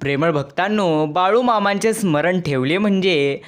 प्रेमळ भक्तांनो, बाळूमामांचे स्मरण ठेवले म्हणजे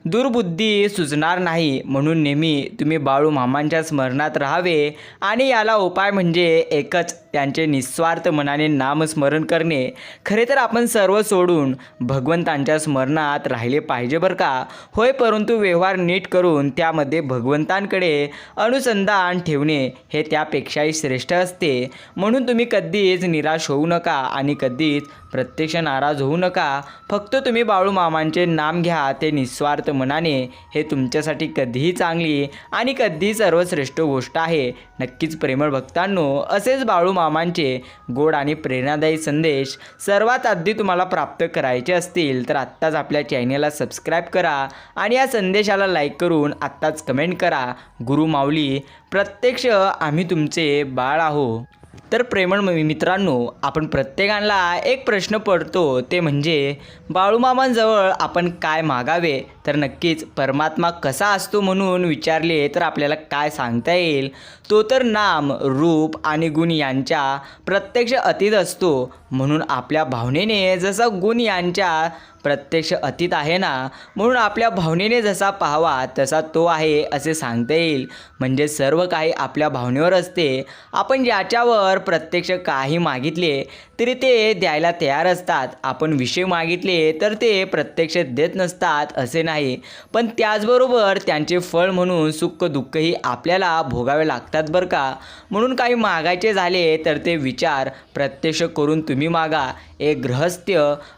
दुर्बुद्धी सुचणार नाही, म्हणून नेहमी तुम्ही बाळूमामांच्या स्मरणात राहावे. आणि याला उपाय म्हणजे एकच, त्यांचे निस्वार्थ मनाने नामस्मरण करणे. खरे तर आपण सर्व सोडून भगवंतांच्या स्मरणात राहिले पाहिजे बरं का. होय, परंतु व्यवहार नीट करून त्यामध्ये भगवंतांकडे अनुसंधान ठेवणे हे त्यापेक्षाही श्रेष्ठ असते. म्हणून तुम्ही कधीच निराश होऊ नका आणि कधीच प्रत्यक्ष नाराज होऊ नका. फक्त तुम्ही बाळूमामांचे नाम घ्या ते निस्वार्थ मनाने. हे तुमच्यासाठी कधीही चांगली आणि कधीही सर्वश्रेष्ठ गोष्ट आहे. नक्कीच प्रेमळ भक्तांनो, असेच बाळूमामांचे गोड आणि प्रेरणादायी संदेश सर्वात आधी तुम्हाला प्राप्त करायचे असतील तर आत्ताच आपल्या चॅनेलला सबस्क्राईब करा आणि या संदेशाला लाईक करून आत्ताच कमेंट करा, गुरु माऊली, प्रत्यक्ष आम्ही तुमचे बाळ आहो. तर प्रेमळ मित्रांनो, आपण प्रत्येकाला एक प्रश्न पडतो, ते म्हणजे बाळूमामांजवळ आपण काय मागावे. तर नक्कीच परमात्मा कसा असतो म्हणून विचारले तर आपल्याला काय सांगता येईल. तो तर नाम, रूप आणि गुण यांच्या प्रत्यक्ष अतीत असतो. म्हणून आपल्या भावनेने जसा गुण यांच्या प्रत्यक्ष अतीत आहे ना, म्हणून आपल्या भावनेने जसा पाहावा तसा तो आहे असे सांगता येईल. म्हणजे सर्व काही आपल्या भावनेवर असते. आपण ज्याच्यावर प्रत्यक्ष काही मागितले तरी ते द्यायला तयार असतात. आपण विषय मागितले तर ते प्रत्यक्ष देत नसतात असे नाही, पण त्याचबरोबर त्यांचे फळ म्हणून सुख दुःखही आपल्याला भोगावे लागतात बरं का. म्हणून काही मागायचे झाले तर ते विचार प्रत्यक्ष करून तुम्ही मागा. एक गृहस्थ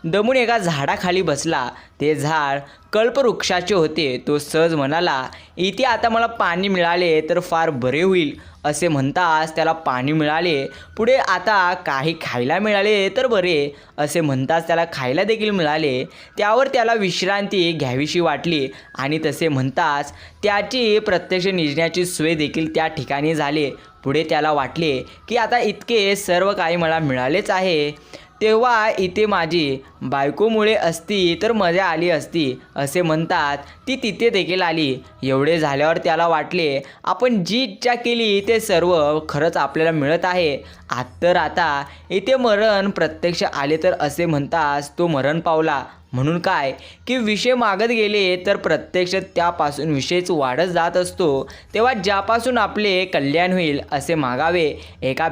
दमून एका झाडाखाली बसला. ते झाड कल्पवृक्षाचे होते. तो सहज म्हणाला, इथे आता मला पाणी मिळाले तर फार बरे होईल. असे म्हणताच त्याला पाणी मिळाले. पुढे आता काही खायला मिळाले तर बरे. असे म्हणताच त्याला खायला देखील मिळाले. त्यावर त्याला विश्रांती घ्यावीशी वाटली आणि तसे म्हणताच त्याची प्रत्यक्ष निजण्याची सोय देखील त्या ठिकाणी झाली. पुढे त्याला वाटले की आता इतके सर्व काही मला मिळालेच आहे, तेव्हा इथे माझी बायकोमुळे असती तर मजा आली असती. असे म्हणतात ती तिथे देखील आली. एवढे झाल्यावर त्याला वाटले आपण जी इच्छा केली ते सर्व खरंच आपल्याला मिळत आहे. तर आता इथे मरण प्रत्यक्ष आले तर असे म्हणताच तो मरण पावला. म्हणून काय की विषय मागत गेले तर प्रत्यक्ष त्यापासून विषयच वाढत जात असतो. तेव्हा ज्यापासून आपले कल्याण होईल असे मागावे. एका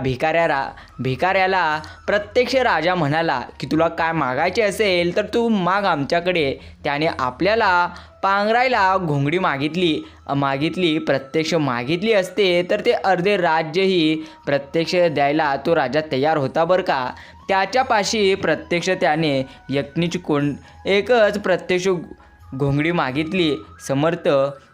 भिकाऱ्याला प्रत्यक्ष राजा म्हणाला की तुला काय मागायचे असेल तर तू माग आमच्याकडे. त्याने आपल्याला पांघरायला घोंगडी मागितली प्रत्यक्ष मागितली असते तर ते अर्धे राज्यही प्रत्यक्ष द्यायला तो राजा तयार होता बरं का. त्याच्यापाशी प्रत्यक्ष त्याने यज्ञीची एकच प्रत्यक्ष घोंगडी मागितली. समर्थ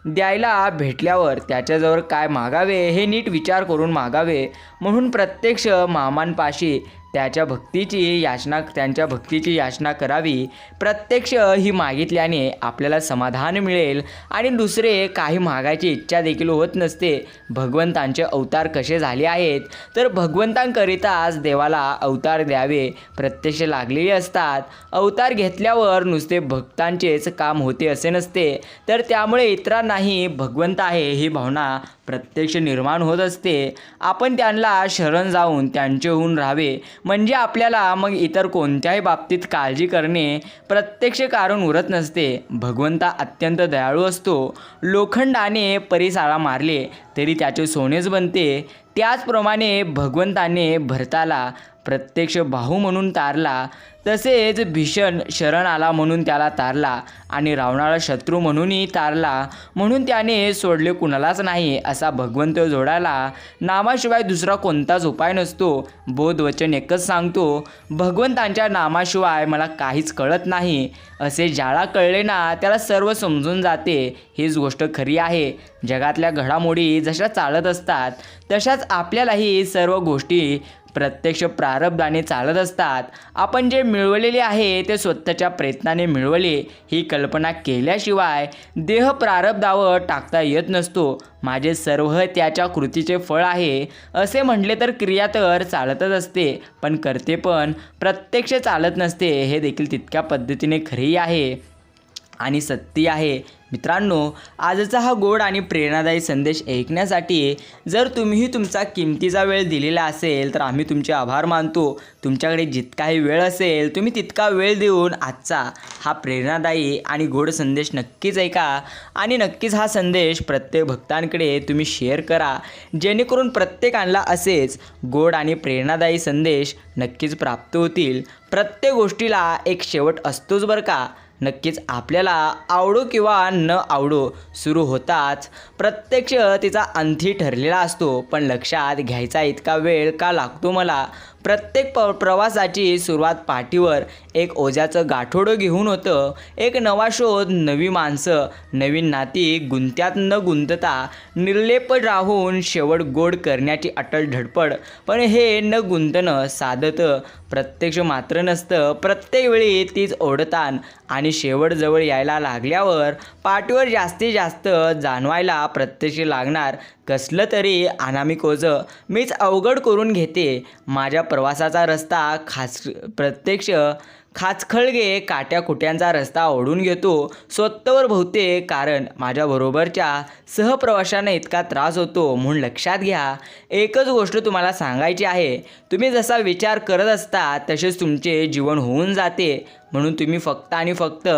द्यायला भेटल्यावर त्याच्याजवळ काय मागावे हे नीट विचार करून मागावे. म्हणून प्रत्यक्ष मामांपाशी त्यांच्या भक्तीची याचना करावी. प्रत्यक्ष ही मागितल्याने आपल्याला समाधान मिळेल आणि दुसरे काही मागायची इच्छा देखील होत नसते. भगवंतांचे अवतार कसे झाले आहेत तर भगवंतांकरिताच देवाला अवतार द्यावे प्रत्यक्ष लागलेले असतात. अवतार घेतल्यावर नुसते भक्तांचेच काम होते असे नसते, तर त्यामुळे इतरांनाही भगवंत आहे ही भावना प्रत्यक्ष निर्माण होत असते. आपण त्यांना शरण जाऊन त्यांचेहून राहावे. म्हणजे आपल्याला मग इतर कोणत्याही बाबतीत काळजी करणे प्रत्यक्ष कारण उरत नसते. भगवंता अत्यंत दयाळू असतो. लोखंडाने परिसाला मारले तरी त्याचे सोनेच बनते. त्याचप्रमाणे भगवंताने भरताला प्रत्यक्ष बाहू म्हणून तारला. तसेच भीषण शरण आला म्हणून त्याला तारला आणि रावणाला शत्रू म्हणूनही तारला. म्हणून त्याने सोडले कुणालाच नाही. असा भगवंत जोडायला नामाशिवाय दुसरा कोणताच उपाय नसतो. बोधवचन एकच सांगतो, भगवंतांच्या नामाशिवाय मला काहीच कळत नाही. असे ज्याला कळले ना त्याला सर्व समजून जाते. हीच गोष्ट खरी आहे. जगातल्या घडामोडी जशा चालत असतात तशाच आपल्यालाही सर्व गोष्टी प्रत्यक्ष प्रारब्धाने चालत असतात. आपण जे मिळवलेले आहे ते स्वतःच्या प्रयत्नाने मिळवले ही कल्पना केल्याशिवाय देह प्रारब्धावर टाकता येत नसतो. माझे सर्व त्याच्या कृतीचे फळ आहे असे म्हटले तर क्रिया तर चालतच असते, पण करते पण प्रत्यक्ष चालत नसते. हे देखील तितक्या पद्धतीने खरी आहे. आणि सत्य आहे. मित्रांनो, आजचा हा गोड आणि प्रेरणादायी संदेश ऐकण्यासाठी जर तुम्हीही तुमचा किमतीचा वेळ दिलेला असेल तर आम्ही तुमचे आभार मानतो. तुमच्याकडे जितकाही वेळ असेल तुम्ही तितका वेळ देऊन आजचा हा प्रेरणादायी आणि गोड संदेश नक्कीच ऐका आणि नक्कीच हा संदेश प्रत्येक भक्तांकडे तुम्ही शेअर करा, जेणेकरून प्रत्येकाला असेच गोड आणि प्रेरणादायी संदेश नक्कीच प्राप्त होतील. प्रत्येक गोष्टीला एक शेवट असतोच बरं का. नक्कीच आपल्याला आवडो किंवा न आवडो सुरू होताच प्रत्यक्ष तिचा अंती ठरलेला असतो. पण लक्षात घ्यायचा इतका वेळ का लागतो मला? प्रत्येक प्रवासाची सुरुवात पाठीवर एक ओझ्याचं गाठोडं घेऊन होतं. एक नवा शोध, नवी माणसं, नवीन नाती, गुंत्यात न गुंतता निर्लेप राहून शेवट गोड करण्याची अटल धडपड. पण हे न गुंतणं साधत प्रत्यक्ष मात्र नसतं. प्रत्येक वेळी तीच ओढतान आणि शेवट जवळ यायला लागल्यावर पाठीवर जास्तीत जास्त जाणवायला प्रत्यक्ष लागणार कसलं तरी अनामिक ओझं मीच अवघड करून घेते. माझ्या प्रवासाचा रस्ता प्रत्यक्ष खाचखळगे काट्याकुट्यांचा रस्ता ओढून घेतो स्वतःवर बहुतेक, कारण माझ्याबरोबरच्या सहप्रवाशांना इतका त्रास होतो. म्हणून लक्षात घ्या, एकच गोष्ट तुम्हाला सांगायची आहे, तुम्ही जसा विचार करत असता तसेच तुमचे जीवन होऊन जाते. म्हणून तुम्ही फक्त आणि फक्त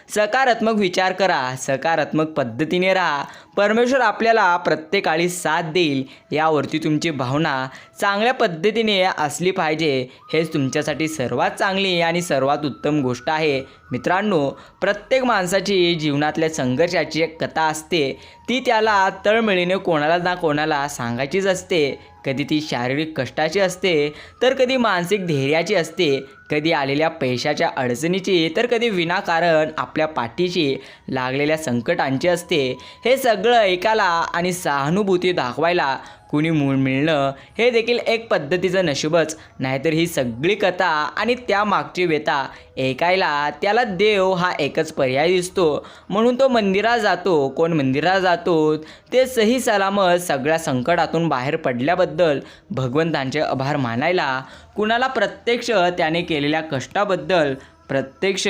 सकारात्मक विचार करा, सकारात्मक पद्धतीने राहा. परमेश्वर आपल्याला प्रत्येकाळी साथ देईल. यावरती तुमची भावना चांगल्या पद्धतीने असली पाहिजे. हेच तुमच्यासाठी सर्वात चांगली आणि सर्वात उत्तम गोष्ट आहे. मित्रांनो, प्रत्येक माणसाची जीवनातल्या संघर्षाची एक कथा असते. ती त्याला तळमळीने कोणाला ना कोणाला सांगायचीच असते. कधी ती शारीरिक कष्टाची असते तर कधी मानसिक धैर्याची असते, कधी आलेल्या पैशाच्या अडचणीची तर कधी विनाकारण आपल्या पाठीशी लागलेल्या संकटांची असते. हे सगळं ऐकायला आणि सहानुभूती दाखवायला कुणी मिळणं हे देखील एक पद्धतीचं नशीबच. नाहीतर ही सगळी कथा आणि त्यामागची व्यथा ऐकायला त्याला देव हा एकच पर्याय दिसतो. म्हणून तो मंदिरात जातो. कोण मंदिरात जातो ते सही सलामत सगळ्या संकटातून बाहेर पडल्याबद्दल भगवंतांचे आभार मानायला, कुणाला प्रत्यक्ष त्याने केलेल्या कष्टाबद्दल प्रत्यक्ष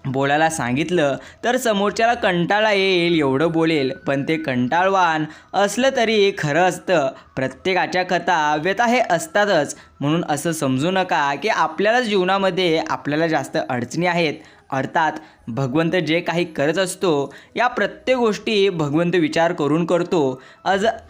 बोलायला सांगितलं तर समोरच्याला कंटाळा येईल एवढं बोलेल. पण ते कंटाळवाण असलं तरी खरं असतं. प्रत्येकाच्या कथा व्यथा हे असतातच. म्हणून असं समजू नका की आपल्यालाच जीवनामध्ये आपल्याला जास्त अडचणी आहेत. अर्थात भगवंत जे काही करत असतो या प्रत्येक गोष्टी भगवंत विचार करून करतो.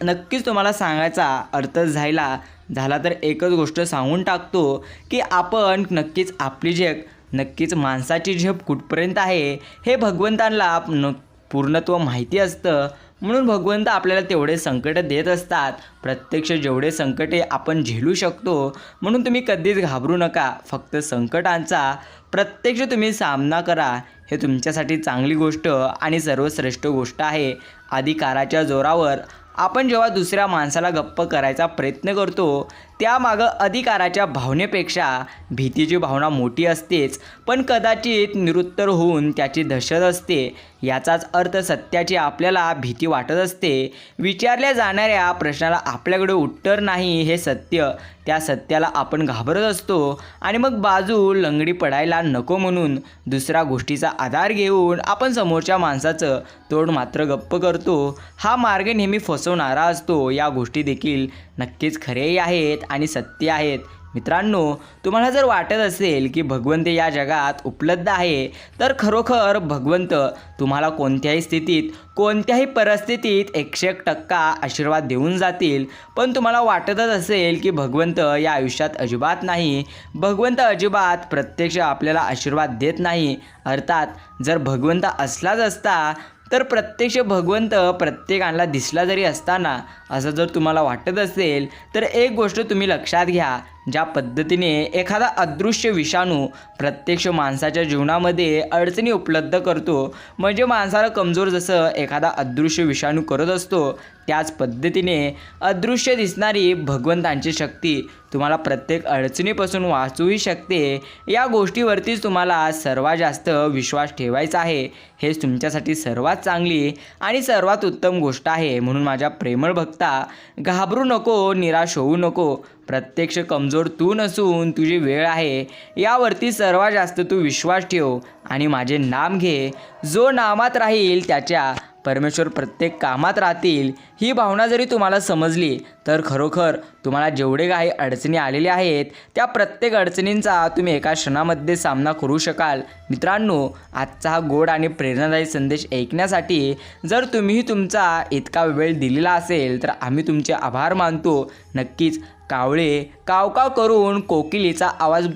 नक्कीच तुम्हाला सांगायचा अर्थ झाला तर एकच गोष्ट सांगून टाकतो की आपण नक्कीच आपली नक्कीच माणसाची झेप कुठपर्यंत आहे हे भगवंतांना पूर्णत्व माहिती असतं. म्हणून भगवंत आपल्याला तेवढे संकट देत असतात, प्रत्यक्ष जेवढे संकटे आपण झेलू शकतो. म्हणून तुम्ही कधीच घाबरू नका. फक्त संकटांचा प्रत्यक्ष तुम्ही सामना करा. हे तुमच्यासाठी चांगली गोष्ट आणि सर्वश्रेष्ठ गोष्ट आहे. अधिकाराच्या जोरावर आपण जेव्हा दुसऱ्या माणसाला गप्प करायचा प्रयत्न करतो त्यामागं अधिकाराच्या भावनेपेक्षा भीतीची भावना मोठी असतेच. पण कदाचित निरुत्तर होऊन त्याची दहशत असते. याचाच अर्थ सत्याची आपल्याला भीती वाटत असते. विचारल्या जाणाऱ्या प्रश्नाला आपल्याकडे उत्तर नाही हे सत्य. त्या सत्याला आपण घाबरत असतो आणि मग बाजू लंगडी पडायला नको म्हणून दुसऱ्या गोष्टीचा आधार घेऊन आपण समोरच्या माणसाचं तोंड मात्र गप्प करतो. हा मार्ग नेहमी फसवणारा असतो. या गोष्टी देखील नक्कीच खरेही आहेत आणि सत्य आहेत. मित्रांनो, तुम्हाला जर वाटत असेल की भगवंत या जगात उपलब्ध आहे तर खरोखर भगवंत तुम्हाला कोणत्याही स्थितीत कोणत्याही परिस्थितीत 101% आशीर्वाद देऊन जातील. पण तुम्हाला वाटतच असेल की भगवंत या आयुष्यात अजिबात नाही, भगवंत अजिबात प्रत्यक्ष आपल्याला आशीर्वाद देत नाही. अर्थात जर भगवंत असलाच असता तर प्रत्यक्ष भगवंत प्रत्येकाला दिसला जरी असताना असं जर तुम्हाला वाटत असेल तर एक गोष्ट तुम्ही लक्षात घ्या. ज्या पद्धतीने एखादा अदृश्य विषाणू प्रत्यक्ष माणसाच्या जीवनामध्ये अडचणी उपलब्ध करतो, म्हणजे माणसाला कमजोर जसं एखादा अदृश्य विषाणू करत असतो, त्याच पद्धतीने अदृश्य दिसणारी भगवंतांची शक्ती तुम्हाला प्रत्येक अडचणीपासून वाचवू शकते. या गोष्टीवरतीच तुम्हाला सर्वात जास्त विश्वास ठेवायचा आहे. हेच तुमच्यासाठी सर्वात चांगली आणि सर्वात उत्तम गोष्ट आहे. म्हणून माझ्या प्रेमळ भक्ता, घाबरू नको, निराश होऊ नको. प्रत्यक्ष कमजोर तू नसून तुझी वेळ आहे, यावरती सर्वात जास्त तू विश्वास ठेव आणि माझे नाम घे. जो नामात राहील त्याच्या परमेश्वर प्रत्येक कामात राहतील. ही भावना जरी तुम्हाला समजली तर खरोखर तुम्हाला जेवढे काही अडचणी आलेल्या आहेत त्या प्रत्येक अडचणींचा तुम्ही एका क्षणामध्ये सामना करू शकाल. मित्रांनो, आजचा हा गोड आणि प्रेरणादायी संदेश ऐकण्यासाठी जर तुम्हीही तुमचा इतका वेळ दिलेला असेल तर आम्ही तुमचे आभार मानतो. नक्कीच कावळे कावकाव करून कोकिलेचा आवाज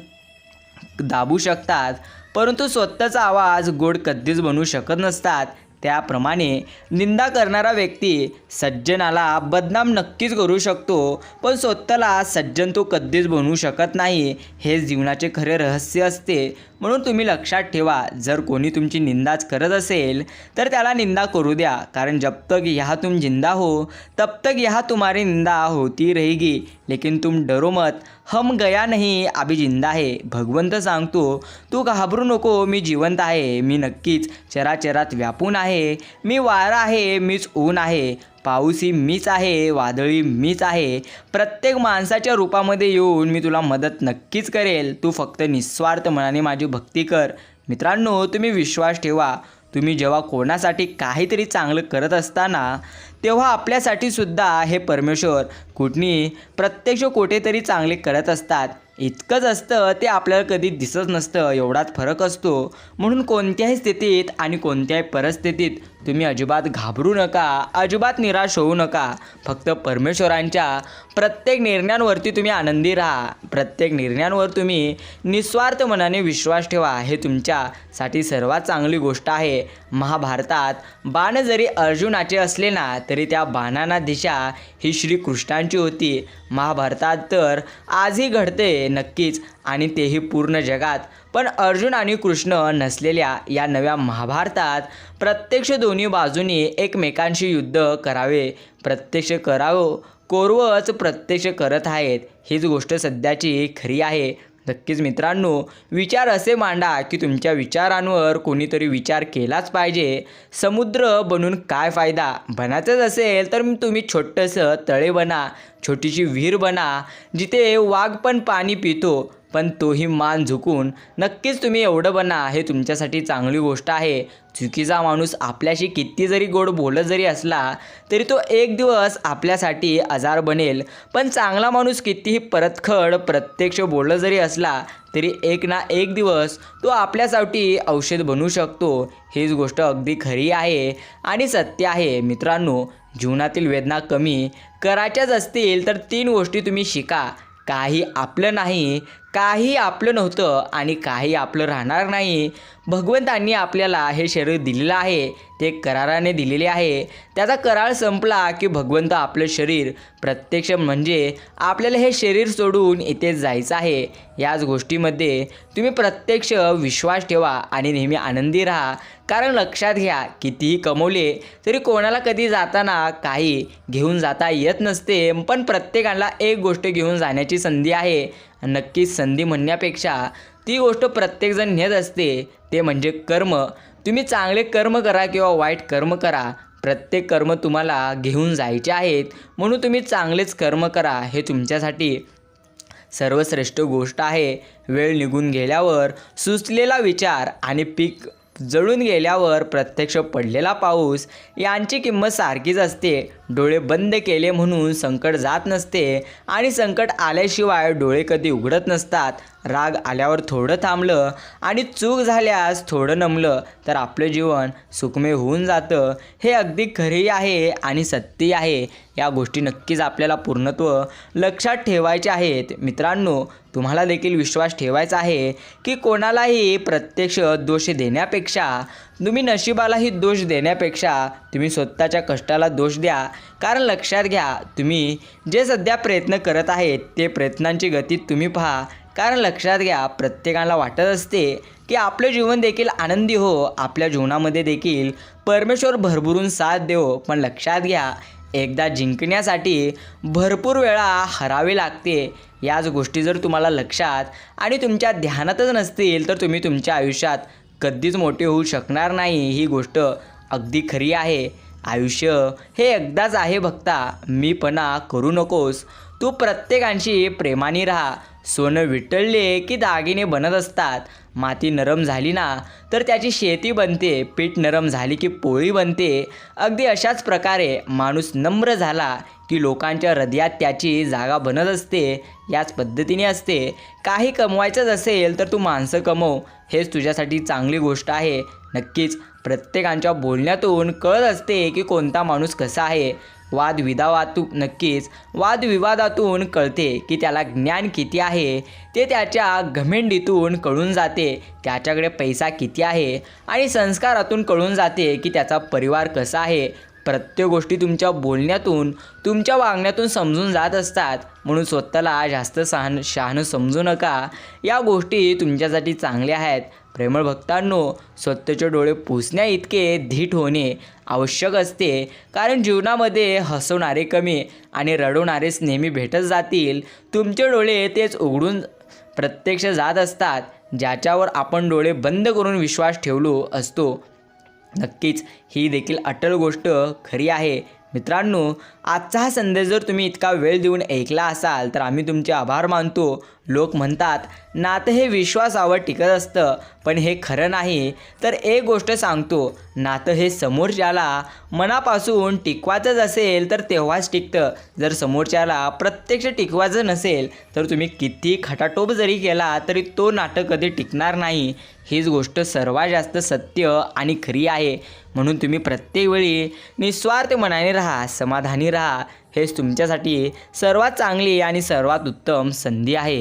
दाबू शकतात, परंतु स्वतःचा आवाज गोड कधीच बनवू शकत नसतात. त्याप्रमाणे निंदा करणारा व्यक्ती सज्जनाला बदनाम नक्कीच करू शकतो, पण स्वतःला सज्जन तो कधीच बनवू शकत नाही. हे जीवनाचे खरे रहस्य असते. म्हणून तुम्ही लक्षात ठेवा, जर कोणी तुमची निंदाच करत असेल तर त्याला निंदा करू द्या, कारण जब तक यहाँ तुम जिंदा हो तब तक यहाँ तुम्हारी निंदा होती रहेगी. लेकिन तुम डरो मत, हम गया नहीं अभी जिंदा है. भगवंत सांगतो, तू घाबरू नको, मी जिवंत आहे. मी नक्कीच चराचरात व्यापून आहे. मी वारा आहे, मीच ऊन आहे. पाऊसही मीच आहे, वादळी मीच आहे. प्रत्येक माणसाच्या रूपामध्ये येऊन मी तुला मदत नक्कीच करेल. तू फक्त निस्वार्थ मनाने माझी भक्ती कर. मित्रांनो, तुम्ही विश्वास ठेवा, तुम्ही जेव्हा कोणासाठी काहीतरी चांगलं करत असताना तेव्हा आपल्यासाठी सुद्धा हे परमेश्वर प्रत्यक्ष कुठेतरी चांगले करत असतात. इतकंच असतं, ते आपल्याला कधी दिसत नसतं, एवढाच फरक असतो. म्हणून कोणत्याही स्थितीत आणि कोणत्याही परिस्थितीत तुम्ही अजिबात घाबरू नका, अजिबात निराश होऊ नका. फक्त परमेश्वरांच्या प्रत्येक निर्णयांवरती तुम्ही आनंदी राहा. प्रत्येक निर्णयांवर तुम्ही निस्वार्थ मनाने विश्वास ठेवा. हे तुमच्यासाठी सर्वात चांगली गोष्ट आहे. महाभारतात बाण जरी अर्जुनाचे असले ना तरी त्या बाणांना दिशा ही श्रीकृष्णांची होती. महाभारतात तर आजही घडते नक्कीच, आणि तेही पूर्ण जगात. पण अर्जुन आणि कृष्ण नसलेल्या या नव्या महाभारतात प्रत्यक्ष दोन्ही बाजूंनी एकमेकांशी युद्ध करावे. प्रत्यक्ष कौरवच प्रत्यक्ष करत आहेत. हीच गोष्ट सध्याची खरी आहे. नक्कीच मित्रांनो, विचार असे मांडा की तुमच्या विचारांवर कोणीतरी विचार केलाच पाहिजे. समुद्र बनून काय फायदा? बनायचंच असेल तर तुम्ही छोटंसं तळे बना, छोटीशी विहीर बना, जिथे वाघ पण पाणी पितो, पण तोही मान झुकून. नक्कीच तुम्ही एवढं बना, हे तुमच्यासाठी चांगली गोष्ट आहे. चुकीचा माणूस आपल्याशी किती जरी गोड बोलत जरी असला तरी तो एक दिवस आपल्यासाठी आजार बनेल, पण चांगला माणूस कितीही परतखड प्रत्यक्ष बोलत जरी असला तरी एक ना एक दिवस तो आपल्यासाठी औषध बनू शकतो. हीच गोष्ट अगदी खरी आहे आणि सत्य आहे. मित्रांनो, जीवनातील वेदना कमी करायच्याच असतील तर 3 गोष्टी तुम्ही शिका. काही आपलं नाही, काही आपलं नव्हतं आणि काही आपलं राहणार नाही. भगवंतांनी आपल्याला हे शरीर दिलेलं आहे, ते कराराने दिलेले आहे. त्याचा करार संपला की भगवंत आपलं शरीर प्रत्यक्ष म्हणजे आपल्याला हे शरीर सोडून इथे जायचं आहे. याच गोष्टीमध्ये तुम्ही प्रत्यक्ष विश्वास ठेवा आणि नेहमी आनंदी राहा. कारण लक्षात घ्या, कितीही कमवले तरी कोणाला कधी जाताना काही घेऊन जाता येत नसते, पण प्रत्येकाला एक गोष्ट घेऊन जाण्याची संधी आहे. नक्कीच संधी म्हणण्यापेक्षा ती गोष्ट प्रत्येकजण नेत असते, ते म्हणजे कर्म. तुम्ही चांगले कर्म करा किंवा वाईट कर्म करा, प्रत्येक कर्म तुम्हाला घेऊन जायचे आहेत. म्हणून तुम्ही चांगलेच कर्म करा, हे तुमच्यासाठी सर्वश्रेष्ठ गोष्ट आहे. वेळ निघून गेल्यावर सुचलेला विचार आणि पीक जळून गेल्यावर प्रत्यक्ष पडलेला पाऊस यांची किंमत सारखीच असते. डोळे बंद केले म्हणून संकट जात नसते आणि संकट आल्याशिवाय डोळे कधी उघडत नसतात. राग आल्यावर थोडं थांबलं आणि चूक झाल्यास थोडं नमलं तर आपलं जीवन सुखमय होऊन जातं. हे अगदी खरे आहे आणि सत्य आहे. या गोष्टी नक्कीच आपल्याला पूर्णत्व लक्षात ठेवायचे आहेत. मित्रांनो, तुम्हाला देखील विश्वास ठेवायचा आहे की कोणालाही प्रत्यक्ष दोष देण्यापेक्षा, तुम्ही नशिबालाही दोष देण्यापेक्षा तुम्ही स्वतःच्या कष्टाला दोष द्या. कारण लक्षात घ्या, तुम्ही जे सध्या प्रयत्न करत आहेत ते प्रयत्नांची गती तुम्ही पहा. कारण लक्षात घ्या, प्रत्येकाला वाटत असते की आपलं जीवन देखील आनंदी हो, आपल्या जीवनामध्ये देखील परमेश्वर भरभरून साथ देव. पण लक्षात घ्या, एकदा जिंकण्यासाठी भरपूर वेळा हरावे लागते. याच गोष्टी जर तुम्हाला लक्षात आणि तुमच्या ध्यानातच नसतील तर तुम्ही तुमच्या आयुष्यात कधीच मोठे होऊ शकणार नाही. ही गोष्ट अगदी खरी आहे. आयुष्य हे एकदाच आहे भक्ता. मीपणा करू नकोस. तू प्रत्येकाशी प्रेमाने राहा. सोनं विटळले की दागिने बनत असतात. माती नरम झाली ना तर त्याची शेती बनते. पीठ नरम झाली की पोळी बनते. अगदी अशाच प्रकारे माणूस नम्र झाला की लोकांच्या हृदयात त्याची जागा बनत असते. याच पद्धतीने असते. काही कमवायचंच असेल तर तू माणसं कमव. हेच तुझ्यासाठी चांगली गोष्ट आहे. नक्कीच प्रत्येकाच्या बोलण्यातून कळत असते की कोणता माणूस कसा आहे. वादविवादातून कळते की त्याला ज्ञान किती आहे. ते त्याच्या घमेंडीतून कळून जाते. त्याच्याकडे पैसा किती आहे आणि संस्कारातून कळून जाते की त्याचा परिवार कसा आहे. प्रत्येक गोष्टी तुमच्या बोलण्यातून तुमच्या वागण्यातून समजून जात असतात. म्हणून स्वतःला जास्त शहाणं समजू नका. या गोष्टी तुमच्यासाठी चांगल्या आहेत. प्रेमळ भक्तांनो, स्वतःचे डोळे पुसण्या इतके धीट होणे आवश्यक असते. कारण जीवनामध्ये हसवणारे कमी आणि रडवणारेच नेहमी भेटत जातील. तुमचे डोळे तेच उघडून प्रत्यक्ष जात असतात ज्याच्यावर आपण डोळे बंद करून विश्वास ठेवलो असतो. नक्कीच ही देखील अटल गोष्ट खरी आहे. मित्रांनो, आजचा हा संदेश जर तुम्ही इतका वेळ देऊन ऐकला असाल तर आम्ही तुमचे आभार मानतो. लोक म्हणतात नातं हे विश्वासावर टिकत असतं, पण हे खरं नाही. तर एक गोष्ट सांगतो, नातं हे समोरच्याला मनापासून टिकवायचंच असेल तर तेव्हाच टिकतं. जर समोरच्याला प्रत्यक्ष टिकवायचं नसेल तर तुम्ही किती खटाटोप जरी केला तरी तो नातं कधी टिकणार नाही. हीच गोष्ट सर्वात जास्त सत्य आणि खरी आहे. म्हणून तुम्ही प्रत्येक वेळी निस्वार्थ मनाने राहा, समाधानी राहा. हेच तुमच्यासाठी सर्वात चांगली आणि सर्वात उत्तम संधी आहे.